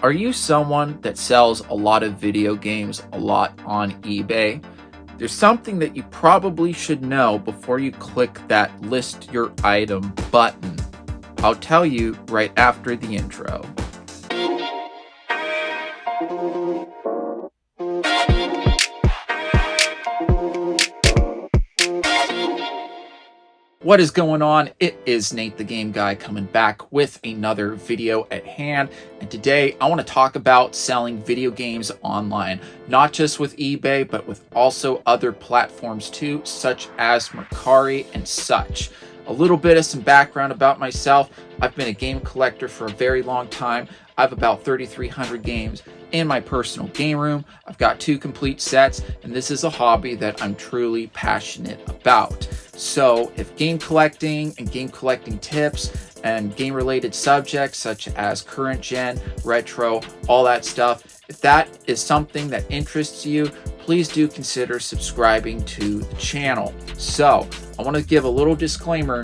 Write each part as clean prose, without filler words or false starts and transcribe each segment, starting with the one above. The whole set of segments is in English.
Are you someone that sells a lot of video games a lot on eBay? There's something that you probably should know before you click that list your item button. I'll tell you right after the intro. What is going on? It is Nate the Game Guy coming back with another video at hand, and today I want to talk about selling video games online, not just with eBay but with also other platforms too, such as Mercari and such. A little bit of some background about myself. I've been a game collector for a very long time. I have about 3,300 games in my personal game room. I've got 2 complete sets, and this is a hobby that I'm truly passionate about. So if game collecting and game collecting tips and game related subjects such as current gen, retro, all that stuff, if that is something that interests you, please do consider subscribing to the channel. So I want to give a little disclaimer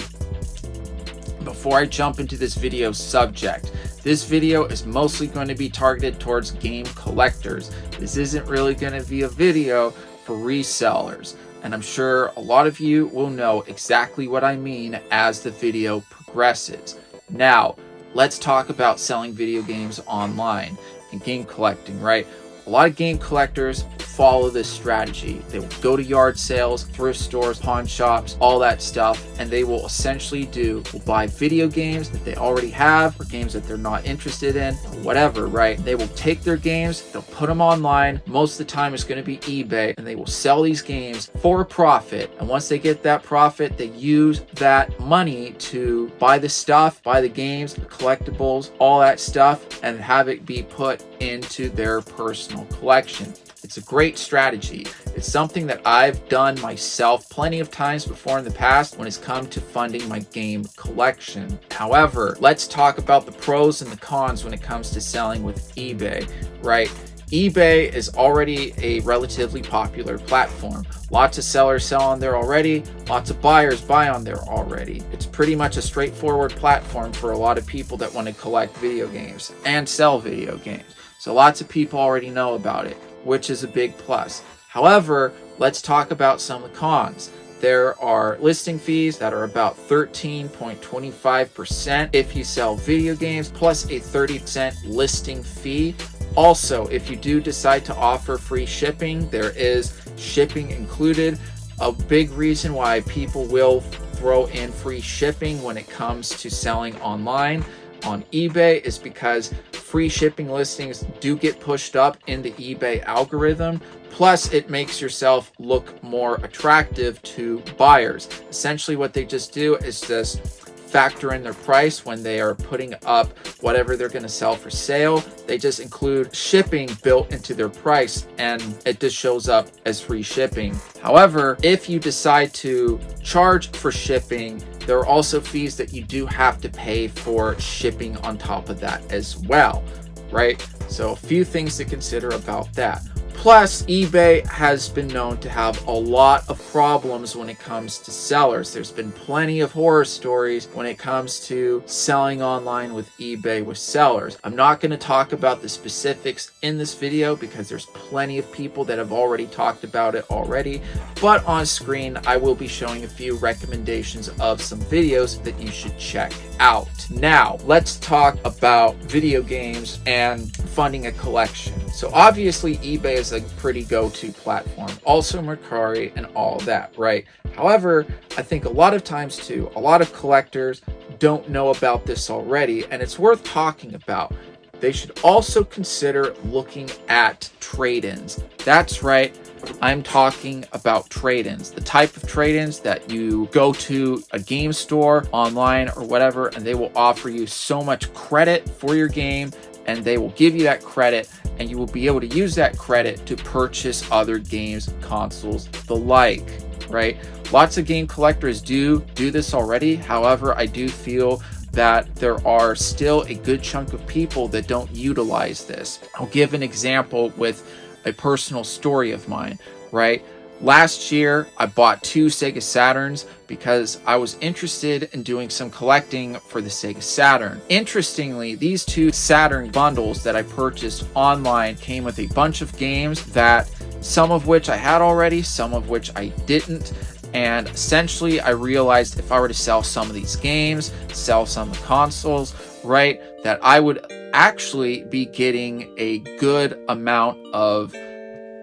before I jump into this video subject. This video is mostly going to be targeted towards game collectors. This isn't really going to be a video for resellers, and I'm sure a lot of you will know exactly what I mean as the video progresses. Now, let's talk about selling video games online and game collecting, right? A lot of game collectors follow this strategy. They will go to yard sales, thrift stores, pawn shops, all that stuff, and they will essentially will buy video games that they already have or games that they're not interested in or whatever, right? They will take their games, they'll put them online. Most of the time it's going to be eBay, and they will sell these games for a profit. And once they get that profit, they use that money to buy the stuff, buy the games, the collectibles, all that stuff, and have it be put into their personal collection. It's a great strategy. It's something that I've done myself plenty of times before in the past when it's come to funding my game collection. However, let's talk about the pros and the cons when it comes to selling with eBay, right? eBay is already a relatively popular platform. Lots of sellers sell on there already. Lots of buyers buy on there already. It's pretty much a straightforward platform for a lot of people that want to collect video games and sell video games. So lots of people already know about it, which is a big plus. However, let's talk about some of the cons. There are listing fees that are about 13.25% if you sell video games, plus a 30% listing fee. Also, if you do decide to offer free shipping, there is shipping included. A big reason why people will throw in free shipping when it comes to selling online on eBay is because free shipping listings do get pushed up in the eBay algorithm. Plus, it makes yourself look more attractive to buyers. Essentially, what they just do is just factor in their price when they are putting up whatever they're going to sell for sale. They just include shipping built into their price, and it just shows up as free shipping. However, if you decide to charge for shipping, there are also fees that you do have to pay for shipping on top of that as well, right? So a few things to consider about that. Plus, eBay has been known to have a lot of problems when it comes to sellers. There's been plenty of horror stories when it comes to selling online with eBay with sellers. I'm not going to talk about the specifics in this video because there's plenty of people that have already talked about it already. But on screen, I will be showing a few recommendations of some videos that you should check out. Now, let's talk about video games and funding a collection. So obviously, eBay is a pretty go-to platform. Also Mercari and all that, right? However, I think a lot of times too, a lot of collectors don't know about this already, and it's worth talking about. They should also consider looking at trade-ins. That's right, I'm talking about trade-ins. The type of trade-ins that you go to a game store, online, or whatever, and they will offer you so much credit for your game, and they will give you that credit, and you will be able to use that credit to purchase other games, consoles, the like, right? Lots of game collectors do this already. However, I do feel that there are still a good chunk of people that don't utilize this. I'll give an example with a personal story of mine, right? Last year, I bought 2 Sega Saturns because I was interested in doing some collecting for the Sega Saturn. Interestingly, these 2 Saturn bundles that I purchased online came with a bunch of games that some of which I had already, some of which I didn't. And essentially, I realized if I were to sell some of these games, sell some of the consoles, right, that I would actually be getting a good amount of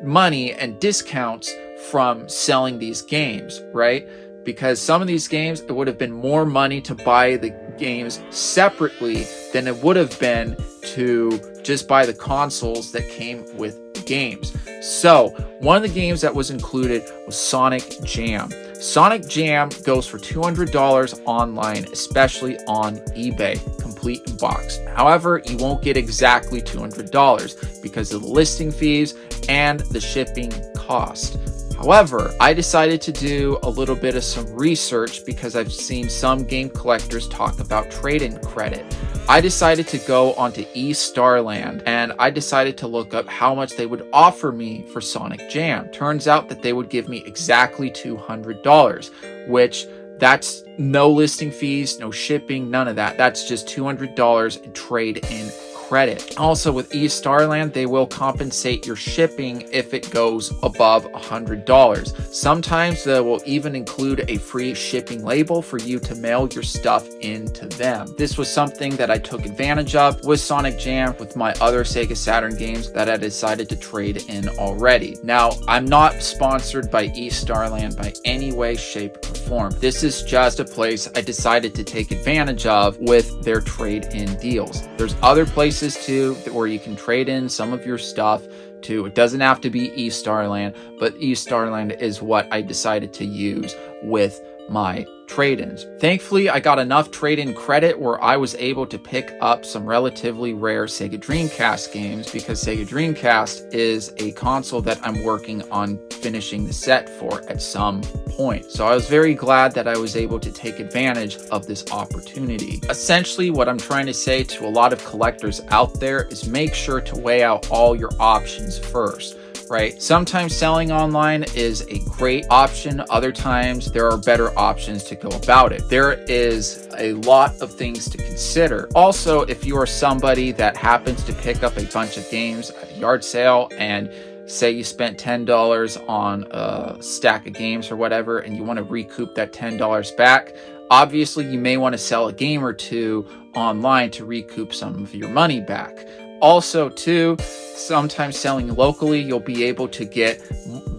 money and discounts from selling these games, right? Because some of these games, it would have been more money to buy the games separately than it would have been to just buy the consoles that came with the games. So one of the games that was included was Sonic Jam. Sonic Jam goes for $200 online, especially on eBay, complete in box. However, you won't get exactly $200 because of the listing fees and the shipping cost. However, I decided to do a little bit of some research because I've seen some game collectors talk about trade-in credit. I decided to go onto eStarland and I decided to look up how much they would offer me for Sonic Jam. Turns out that they would give me exactly $200, which that's no listing fees, no shipping, none of that. That's just $200 in trade-in credit. Also with eStarland, they will compensate your shipping if it goes above $100. Sometimes they will even include a free shipping label for you to mail your stuff into them. This was something that I took advantage of with Sonic Jam with my other Sega Saturn games that I decided to trade in already. Now, I'm not sponsored by eStarland by any way, shape, or form. This is just a place I decided to take advantage of with their trade-in deals. There's other places too where you can trade in some of your stuff too. It doesn't have to be eStarland, but eStarland is what I decided to use with my trade-ins. Thankfully, I got enough trade-in credit where I was able to pick up some relatively rare Sega Dreamcast games because Sega Dreamcast is a console that I'm working on finishing the set for at some point. So I was very glad that I was able to take advantage of this opportunity. Essentially, what I'm trying to say to a lot of collectors out there is make sure to weigh out all your options first. Right? Sometimes selling online is a great option. Other times there are better options to go about it. There is a lot of things to consider. Also, if you are somebody that happens to pick up a bunch of games at a yard sale and say you spent $10 on a stack of games or whatever, and you want to recoup that $10 back, obviously you may want to sell a game or two online to recoup some of your money back. Also, too, sometimes selling locally, you'll be able to get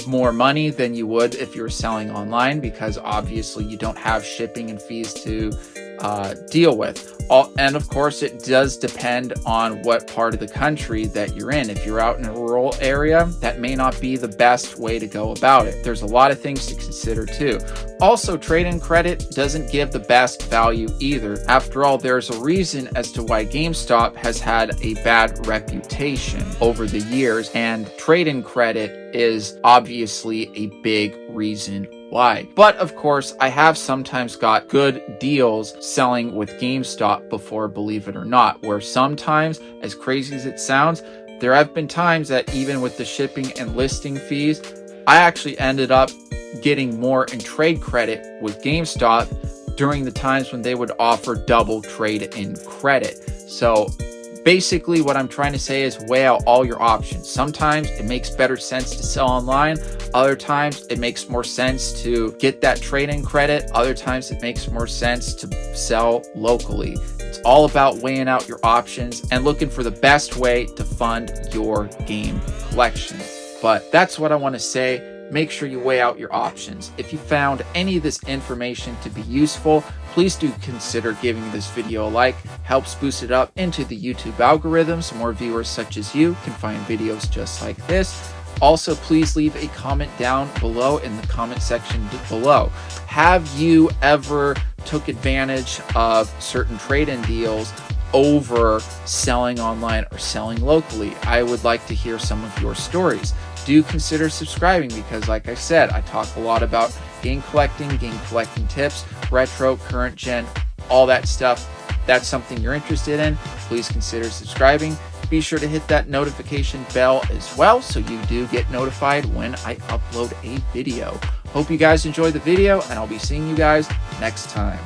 more money than you would if you're selling online because obviously you don't have shipping and fees to deal with. And of course, it does depend on what part of the country that you're in. If you're out in a rural area, that may not be the best way to go about it. There's a lot of things to consider too. Also, trade-in credit doesn't give the best value either. After all, there's a reason as to why GameStop has had a bad reputation over the years, and trade-in credit is obviously a big reason why. But of course, I have sometimes got good deals selling with GameStop before, believe it or not, where sometimes, as crazy as it sounds, there have been times that even with the shipping and listing fees, I actually ended up getting more in trade credit with GameStop during the times when they would offer double trade-in credit. So basically what I'm trying to say is weigh out all your options. Sometimes it makes better sense to sell online. Other times it makes more sense to get that trade-in credit. Other times it makes more sense to sell locally. It's all about weighing out your options and looking for the best way to fund your game collection. But that's what I want to say. Make sure you weigh out your options. If you found any of this information to be useful, please do consider giving this video a like. Helps boost it up into the YouTube algorithm so more viewers such as you can find videos just like this. Also, please leave a comment down below in the comment section below. Have you ever took advantage of certain trade-in deals over selling online or selling locally? I would like to hear some of your stories. Do consider subscribing because, like I said, I talk a lot about game collecting tips, retro, current gen, all that stuff. If that's something you're interested in, please consider subscribing. be sure to hit that notification bell as well so you do get notified when I upload a video. Hope you guys enjoyed the video, and I'll be seeing you guys next time.